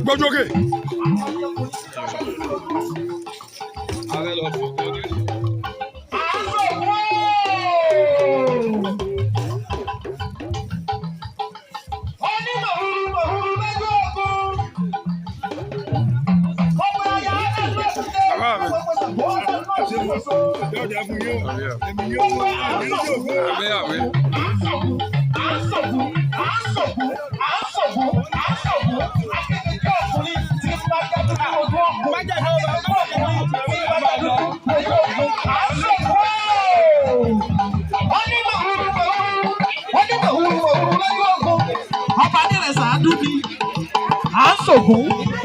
Gbọ́dọ̀ òkè.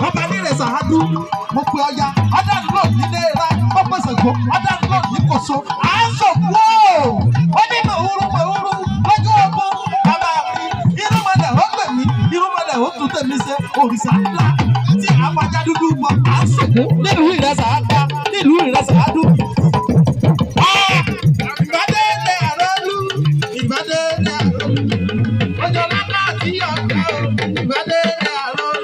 Ọba nílẹ̀ sàádú, mo pe ọya, ọ̀dàdúró nílé ra, ọ̀pọ̀ ṣègbó, ọ̀dàdúró ní kòso, à ń sòkú o! Ó ní mòwúrú lójú ogun, bàbá mi, irúnmọlẹ̀ ó pè mí, irúnmọlẹ̀ ó tún tèmi ṣe, òrìṣà ńlá, tí àpájá dúdú mọ, à ń sòkú nílùú ìrẹsà àgbà, nílùú ìrẹsà àádú. Ìbádé ní àrọ́lú, ìbádé ní àrọ́lú, ọjọ́ lápá àti ọ̀gá o, ìbádé ní àrọ́lú.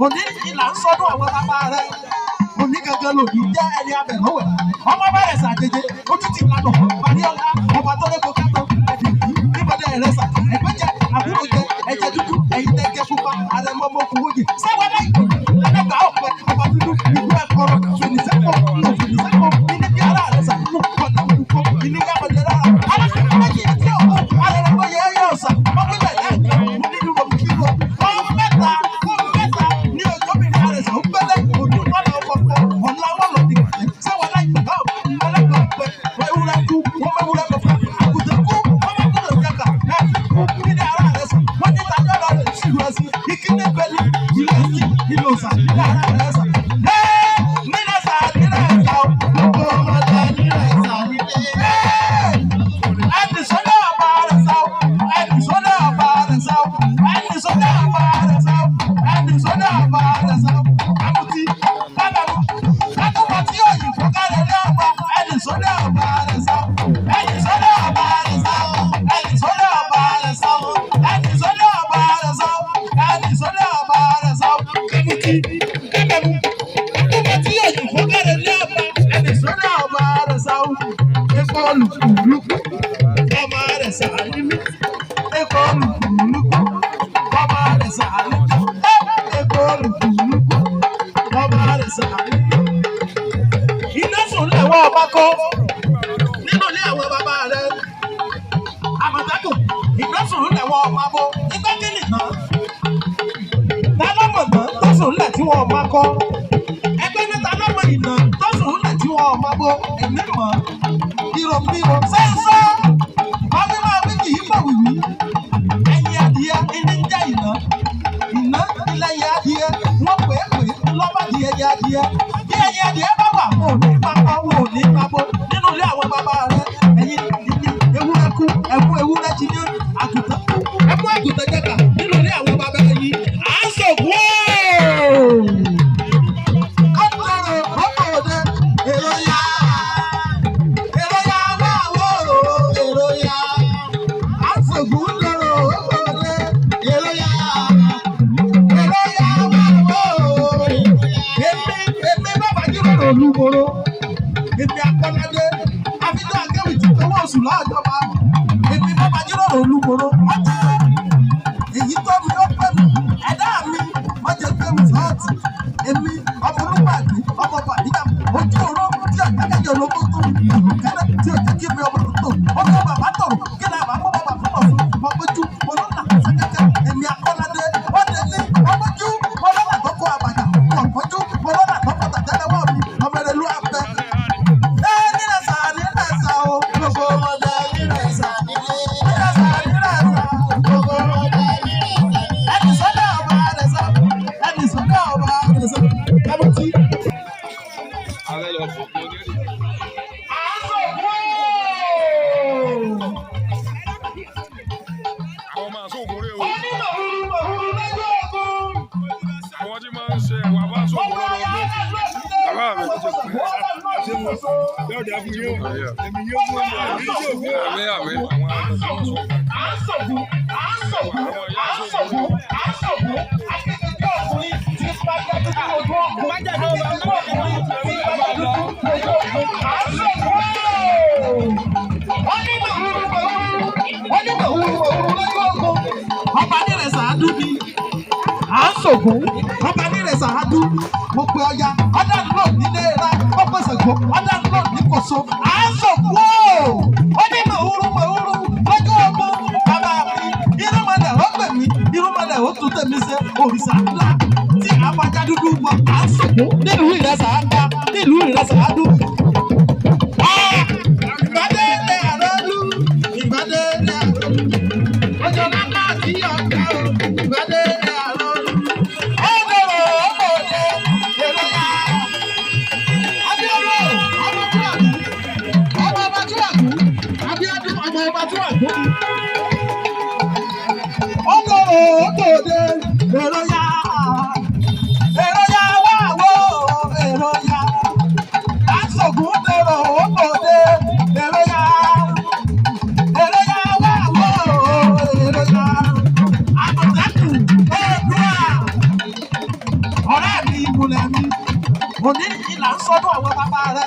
Òní ìlà ń sọdún àwọn bàbá rẹ̀. Òní gangan lòdì jẹ́ ẹni abẹ lọ́wọ́. Ọmọ bẹ̀rẹ̀ sàjèjì, ojú ti lànà, parí ọ̀la, ọba tó lẹ́kọ̀ọ́ kátó, ẹ̀dùn níbọ̀dẹ̀ ẹ̀rẹ́ sà, ẹ̀gbẹ́jẹ, àbúrò jẹ, ẹ̀jẹ̀ dúdú, ẹ̀yin tẹ́gẹ́ pupa, ààrẹ mọ́mọ́ kò wóye. Sẹ́wọ́n láì pè, ẹlẹ́gbà ọ̀pẹ, ọba dúdú, ìlú ẹ̀kọ́rọ̀, fìlìsẹ́pọ̀, ìní bí ara rẹ̀ sà, mú kọ́nà kúkọ́, ìní bí abọ̀dẹ̀ lára. Alákẹ́kọ̀ọ́ méjì etí ọ̀pọ̀, ààrẹ mọ́ yẹ ẹ̀yọ̀ ọ̀sà, ọ̀pẹ̀lẹ̀ ẹ̀jẹ̀, mo ní ìlú ọ̀pẹ̀ kíkọ́. Ọmọ mẹ́ta, fún mẹ́ta, ní ọjọ́ mi ní àrẹ̀ sà, ó gbẹ́lẹ̀, òdùn pálọ̀ ọkọ̀ ọ̀la wọn lọ di kàlẹ́. Sẹ́wọ́n láì pè náà, ẹlẹ́gbà ọ̀pẹ, ewúrẹ́ kú, wọ́n mẹ́wúrẹ́ lọ fún àgùntàn kú, wọ́n mẹ́ kúrò jẹ́ka, ní ní ara rẹ̀ sà, wọ́n ní tàbí ọ̀rọ̀ rẹ̀ sí ìlú ẹ̀sìn, ìkíní bẹ́lí, ìlú ẹ̀sìn, ìlú ọ̀sà, ní ara rẹ̀ sà. Nílẹ̀ sà, nílẹ̀ ẹ̀sà, gbogbo ọmọdé nílẹ̀ ẹ̀sà nílé. Ẹni sọ́dọ̀ ọba rẹ̀ sà, ẹni sọ́dọ̀ ọba rẹ̀ sà, ẹni sọ́dọ̀ ọba rẹ̀ sà, ẹni sọ́dọ̀ ọba rẹ̀ sà. Àmùtí, bábàmù, látọ̀wọ̀ tí òyìnbó kárẹ̀ ní ọba, ẹni sọ́dọ̀ ọba rẹ̀ sà, ẹni sọ́dọ̀ ọba rẹ̀ sà, ẹni sọ́dọ̀ ọba rẹ̀ sà, ẹni sọ́dọ̀ ọba rẹ̀ sà, ẹni sọ́dọ̀ ọba rẹ̀ sà. Àmùtí, bábàmù, látọ̀wọ̀ tí òyìnbó kárẹ̀ ní ọba, ẹni sọ́dọ̀ ọba rẹ̀ sà. Ẹ̀kọ́ olùkùlùkù, ọba rẹ̀ sà nínú. Ẹ̀kọ́ olùkùlùkù, ọba rẹ̀ sà nínú. Ẹ̀kọ́ olùkùlùkù, ọba rẹ̀ sà nínú. Iná sùn lẹ̀wọ̀ ọba kọ́ nínú ilé àwọn bàbá rẹ̀. Àmọ̀tẹ́kùn, iná sùn lẹ̀wọ̀ ọba bó. Igbá kíni náà? Ta ló mọ̀ náà tó sùn lẹ̀ tí wọ́n máa kọ́? Ẹgbẹ́ ní ta ló mọ̀ ìnà tó sùn lẹ̀ tí wọ́n máa bó? Èmi mọ̀. Bírò sẹ́ńsọ́. Ọbí máa wí kì í pọ̀ wìwí. Ẹyin adìyẹ ilé ń jẹ́ ìná. Ìná ilẹ̀ yẹ adìyẹ. Wọ́n pè é lọ́ba adìyẹ yẹ adìyẹ. Bí ẹyin adìyẹ bá wà, wọn ò ní pápá, wọn ò ní pápó. Nínú ilé àwọn bàbá rẹ̀, ẹyin ewúrẹ́ kú, ẹkú ewúrẹ́ ti yán, àgùntàn kú, ẹkú àgùntàn jẹ́ka. Nínú ilé àwọn bàbá yìí, à ń sòkú ooo. Kọ́ńtọ̀rọ̀ ọkọ̀ òde, èrò yá. Èrò yá wá wò ó, èrò yá. À ń sòkú lọ́rọ̀ ọkọ̀ òde, èrò yá. Èrò yá wá wò ó. Èmi bàbá jíròrò olúmọ̀rọ̀. Èmi akọ́nádé. Àfijọ́ àgẹ́wì tí owó oṣù láàjọba. Èmi bàbá jíròrò olúmọ̀rọ̀. Èyí tó mi ó pẹ́ mi. Ẹ̀dá mi, wọ́n jẹ́ pé mi sọ́ọ̀tì. Èmi ọmọ olúpàdé, ọmọ bàdíjà, ojú oró tí ọ̀jákẹ́jọ olóko tó ìlú kẹ́lẹ́ tí ọ̀jẹ́ kí mi ọmọ tó. Ọmọ bàbá tọ̀rọ̀ kí ni àbá mọ́ bàbá fún ọ̀fun. Ọmọjú, olóńgbà, sẹ́kẹ́kẹ́, èmi akọ́nádé. Wọ́n lè ní ọmọjú, olóńgbà tó kọ́ àbàdà. Ọ̀pọ̀jú, olóńgbà tó kọ́ tàtẹ́lẹ́wọ́ mi. Ọmọ ẹ̀rẹ́ ló àfẹ́. Nílẹ̀ sà o. ọ̀dà fún yóò ẹ̀mí yóò mú ọ̀dà ẹ̀mí yóò mú ọba nílẹ̀ sàádú ni à ń sògùn ọba nílẹ̀ sàádú mo pe ọya ọ̀dàdúró nílé ra ó pèsè gbó ọ̀dàdúró ní kòso à ń sògùn ó ní mòwúrú lójú ogun bàbá mi irúnmọlẹ̀ ó pè mí irúnmọlẹ̀ ó tún tèmi ṣe òrìṣà ńlá tí àbájá dúdú gbọ́ à ń sògùn nílùú ìrẹsà àdá nílùú ìrẹsà àdú. ìgbàdé ilé àrọ́lú ìgbàdé ilé àrọ́lú ọjọ́ náà kí ọ̀gá o ìgbàdé ilé àrọ́lú ọ̀dọ̀rọ̀ ọ̀pọ̀lẹ̀ èrò yá Abíọ́dún ọmọ ọba túwàkú Abíọ́dún ọmọ ọba túwàkú ọ̀dọ̀rọ̀ ọ̀pọ̀lẹ̀ èrò yá wá wò èrò yá lásògùn dọ̀rọ̀ ọ̀pọ̀lẹ̀ èrò yá wá wò èrò yá àmọ̀tẹ́kùn ẹ̀ẹ́dúrà ọ̀rẹ́ mi ìmùlẹ̀ mi òní ìlà ń sọdún àwọn bàbá rẹ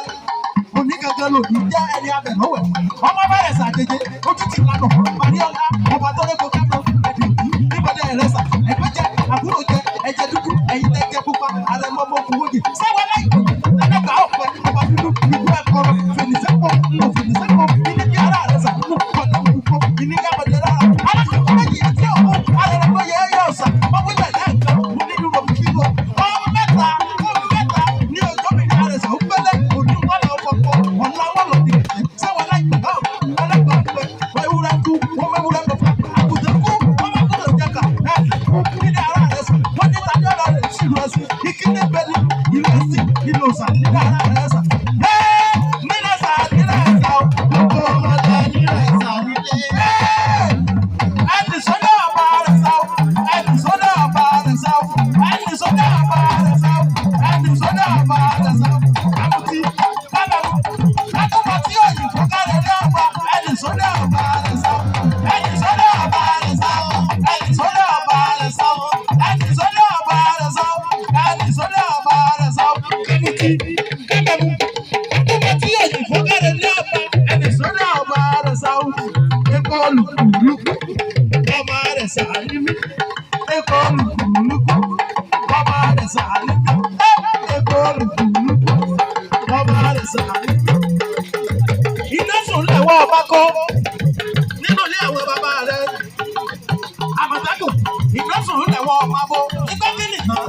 òní gangan lòdì jẹ́ ẹni abẹ̀lọ́wẹ̀ ọmọ bẹ̀rẹ̀ sàjèjì ojú ti lànà Mariola ọba tó lé gbogbo ẹ̀dùn níbọ̀dẹ̀ ẹ̀rẹ́sà ẹ̀gbẹ́jẹ àbúrò jẹ ẹ̀jẹ̀ dúdú ẹ̀yin tẹ́jẹ pupa àrẹ̀mọ́mọ́ kúwòdì sẹ́wọ́n láìpẹ́ ẹ̀dẹ́gbà ọ̀pẹ ọba dúdú ìlú ẹ̀kọ́rọ̀ fèlìsẹ́pọ̀ ìní kí ara rẹ̀ sàkúnú kọ̀dọ̀ púpọ̀ ìní kí abẹ̀dẹ̀ rárá alákòókò méjì àti ọ̀hún arẹ̀rẹ̀kọ́ yẹ ẹ̀yẹ ọ̀sà ọmọ ìgbà ìyá ẹ̀kọ́ onínú rọ̀bì kílò ọmọ mẹ́ta ní ọjọ́ mi ní àrẹ̀sà ó gbẹ́lẹ̀ òní wọn lọ fọ̀pọ̀ ọ̀la wọn lọ dìgbẹ́ sẹ́wọ̀n láìpẹ́ náà ọlọ́gbà pẹ́ ewúrẹ́ kú wọ́n mẹ́wúrẹ́ lọ fún àgùntàn kú wọ́n mẹ́ kúrò jẹ́ka kú ní ara àrẹ̀sà wọ́n ní tàbí ọ̀la rẹ̀ sílùú ẹ̀sìn ìkíni bẹ́ẹ̀ni ìlú ẹ̀sìn ìlú ọ̀sà ní ara àrẹ̀sà iná sùn lẹ́wọ́ ọba kọ́ nínú ilé àwọn bàbá rẹ̀ àmọ̀tẹ́kùn iná sùn lẹ́wọ́ ọba bó nígbà tí nìkan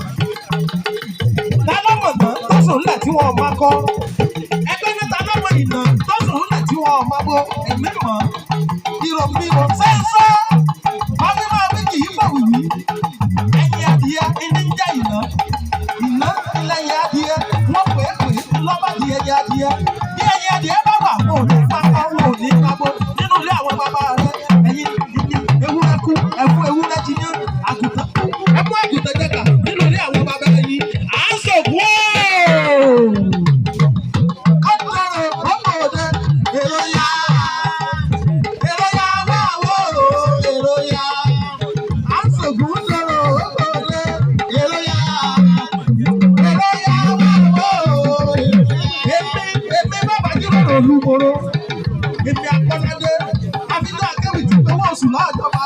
tálọ́mọ̀tán tó sùn lẹ̀ tí wọ́n máa kọ́ ẹgbẹ́ ní tálọ́mọ̀ ìnà tó sùn lẹ̀ tí wọ́n máa bó ẹ̀mí mọ́ ìrọ̀mìíràn sẹ́ńsọ́ ọdún máa wí kì í pọ̀wù yìí ẹ̀yìn adìyẹ ẹni ń jẹ́ ìná ilẹ̀yìn adìyẹ wọ́n pè é lọ́ba adìyẹ yẹ adìyẹ bí ẹ̀yìn adìyẹ bá wà wọn ò ní pápá wọn ò ní pabó nínú ilé àwọn bàbá rẹ ẹ̀yìn ewúrẹ́ kú ewúrẹ́ jiyàn àgùntàn ẹ̀kú àgùntàn jẹ́ka nínú ilé àwọn bàbá yìí à ń sọ̀kú olúmọ̀rọ̀ èmi akọ́ládé àfihàn akéwì tí owó oṣù láàjọba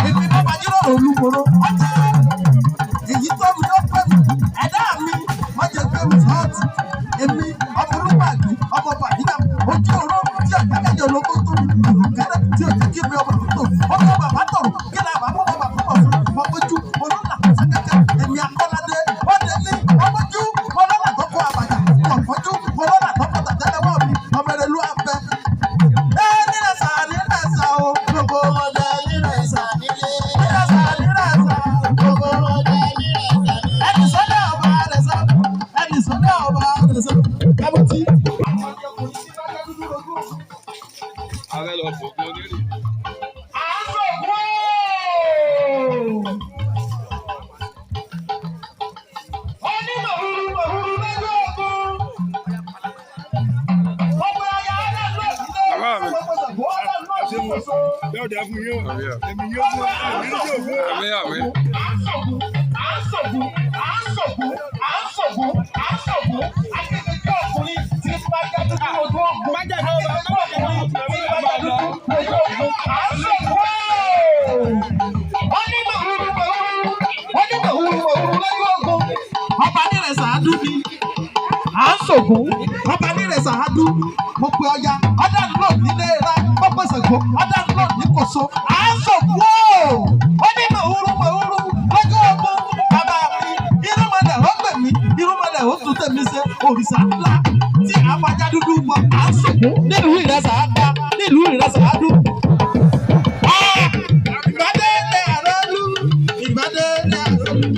èmi bàbá jíròrò olúmọ̀rọ̀ ọ̀tá èyí tó mi ló pẹ́ mi ẹ̀dá mi wọ́n jẹ́ pé mi fọ́ọ̀tì èmi ọmọ olúmọ̀àgbé ọmọ bàdídà ojú oró tí ọ̀gá kẹjọ olóko tó ìlú kẹrẹ tí ò jẹ́ kí mi ọmọ tó ọmọ bàbá tọ̀rọ̀ kí ni àbámọ́ bàbá púpọ̀ fún ọmọjú olóńgbà sẹ́kẹ́kẹ́ èmi akọ́ládé ọ̀dẹ ní ọmọjú olóńgbà tó kọ àbàdà ọ̀fọ́jú olóńgbà tó kọ tàtẹ́lẹ́wọ́ mi ọmọ rẹ̀ ló àfẹ́. nílẹ̀ sà o gbogbo ọmọdé nílẹ̀ sà gbogbo ọmọdé nílẹ̀ sà ẹni sọ́dọ̀ ọba rẹ̀ sà kábọ̀tì. ààrẹ lọ fògbó onírì. Yóò dá fún yóò. Èmi yóò fún èmi yóò fún. Àmín àmín. Ọba nílẹ̀ sàádú ni à ń ṣògùn ọba nílẹ̀ sàádú mo pe ọya ọdá lọ nílé ra mo pe Ṣàngó ọdá lọ ní Kòso à ń ṣògùn ó ní mòwúrú lójú ogun bàbá mi irúnmọlẹ̀ ó gbè mí irúnmọlẹ̀ ó tún tẹ̀mí ṣe òrìṣà ńlá tí àfàjà dúdú mọ à ń ṣògùn nílùú Ìrẹsà àdá nílùú Ìrẹsà àdú. Ìbàdé ní àrọ́lú ìbàdé ní àrọ́lú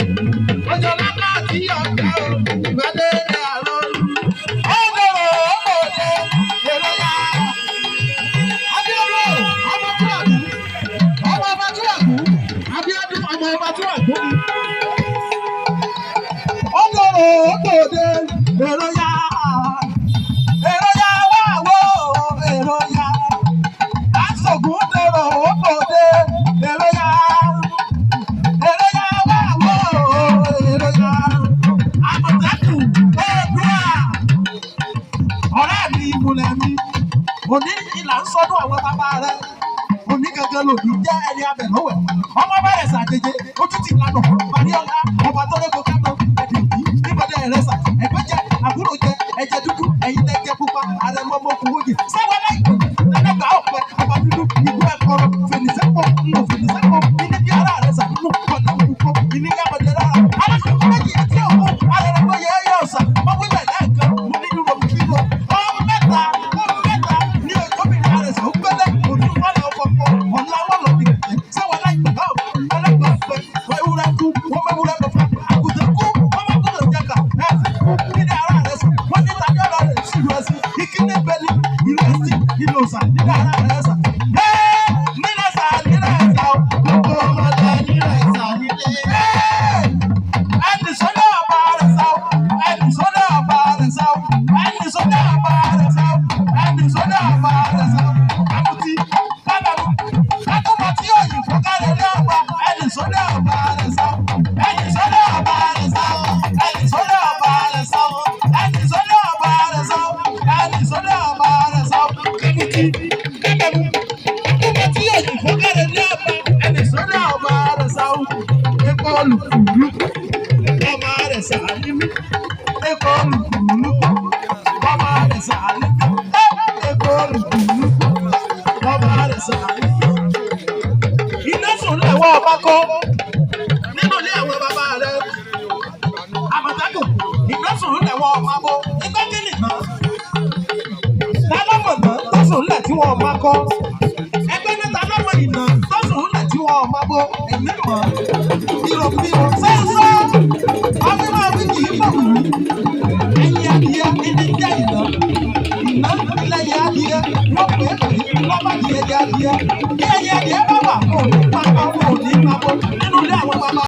ọjọ́ lápá àti ọ̀gá ìbàdé ní àrọ́lú ọgọ́rọ̀ ọmọdé èròyà Abíọ́dún ọmọ Túràkù ọmọ ọba Túràkù Abíọ́dún ọmọ ọba Túràkù ni ọgọ́rọ̀ ọmọdé èròyà wà wò èròyà Aṣògùn dèrò ọmọdé èròyà. Òní ìlà ń sọdún àwọn bàbá rẹ òní gangan lòdì jẹ́ ẹni abẹ lọ́wẹ̀ ọmọ bẹ̀rẹ̀ sàdéjé ojú ti lànà Mariola ọba tó lẹ́kọ̀ọ́ kátó ẹ̀dì òbí níbọ̀dẹ̀ ẹ̀rẹ́sà ẹ̀gbẹ́ jẹ àbúrò jẹ ẹ̀jẹ̀ dúdú ẹ̀yin tẹ́ jẹ pupa àrẹ̀mọ ọmọkùnrin sáwọn aláìpẹ́ lẹ́gbàá ọ̀pẹ ọba dúdú ìlú ẹ̀kọ́rọ̀ fèrèsẹ́pọ̀ ilé bí ara rẹ̀ sàdúnú ọ̀nà òkúkọ ilé yàgbọ̀dẹ̀ rárá alákòókò méjì àti òkú arẹ̀rẹ̀gbọ́ yẹ ẹ̀yẹ ọ̀sà ọmọ ilẹ̀ lẹ́ẹ̀kan mo nínú ọmọ fífọ ọmọ mẹ́ta ní ọjọ́bìnrin àrẹ̀sà ó gbẹ́lẹ̀ òdùn wọlé ọkọ̀ ọ̀la wọn lọ bí kẹ̀kẹ́ sáwọn aláìpẹ́ náà ẹlẹ́gbàá fẹ́ wọ́n ewúrẹ́ kú wọ́n mẹ́wúrẹ́ lọ fún àgùntàn kú wọ́n má kúrò jẹ́ka ẹ̀sìn kú nílẹ̀ ara rẹ̀ sà wọ́n ní tàbí ọ̀rọ̀ rẹ̀ sí ìrẹsì ìkíní bẹ́ẹ̀ni ìrẹsì ìlòsà nílẹ̀ ara rẹ̀ sà nílẹ̀ sà gbogbo ọmọdé nílẹ̀ sà nílẹ̀ ẹni sọ́dọ̀ ọba rẹ̀ sà ẹni sọ́dọ̀ ọba rẹ̀ sà ẹni sọ́dọ̀ ọba rẹ̀ sà ẹni sọ́dọ̀ ọba rẹ̀ sà àmùtí kábàámu kákọ́mọ tí òyìnbó kárẹ̀ ní ọba ẹni sọ́dọ̀ ọba rẹ̀ sà ẹni sọ́dọ̀ ọba rẹ̀ sà ẹni sọ́dọ̀ ọba rẹ̀ sà ẹni sọ́dọ̀ ọba rẹ̀ sà ẹni sọ́dọ̀ ọba rẹ̀ sà àmùtí kábàámu kákọ́mọ tí òyìnbó kárẹ̀ ní ọba ẹni sọ́dọ̀ ọba rẹ̀ sà ẹ̀kọ́ olùkùlù ọba rẹ̀ sà nímú ẹ̀kọ́ olùkùlù ọba rẹ̀ sà nímú ẹ̀kọ́ olùkùlù ọba rẹ̀ sà nímú. Iná sùn lẹ́wọ́ ọba kọ́ nínú ilé àwọn bàbá rẹ̀ Àmọ̀tẹ́kùn iná sùn lẹ́wọ́ ọba bọ́ ẹgbẹ́ kí nìkan tálọ́mọ̀nà tó sùn lẹ̀ tí wọ́n máa kọ́ ẹgbẹ́ ní tálọ́mọ̀ ìnà tó sùn lẹ̀ tí wọ́n máa bọ́ ẹ̀mí mọ̀ ìròbìrò sẹ́ńsọ́ ọmọ mi kì í bọ̀ wù ẹ̀yìn adìyẹ ẹni jẹ́ ìná ilẹ̀ yẹ adìyẹ wọ́n pè é lọ́ba adìyẹ jẹ́ adìyẹ kí ẹ̀yìn adìyẹ bá wà kó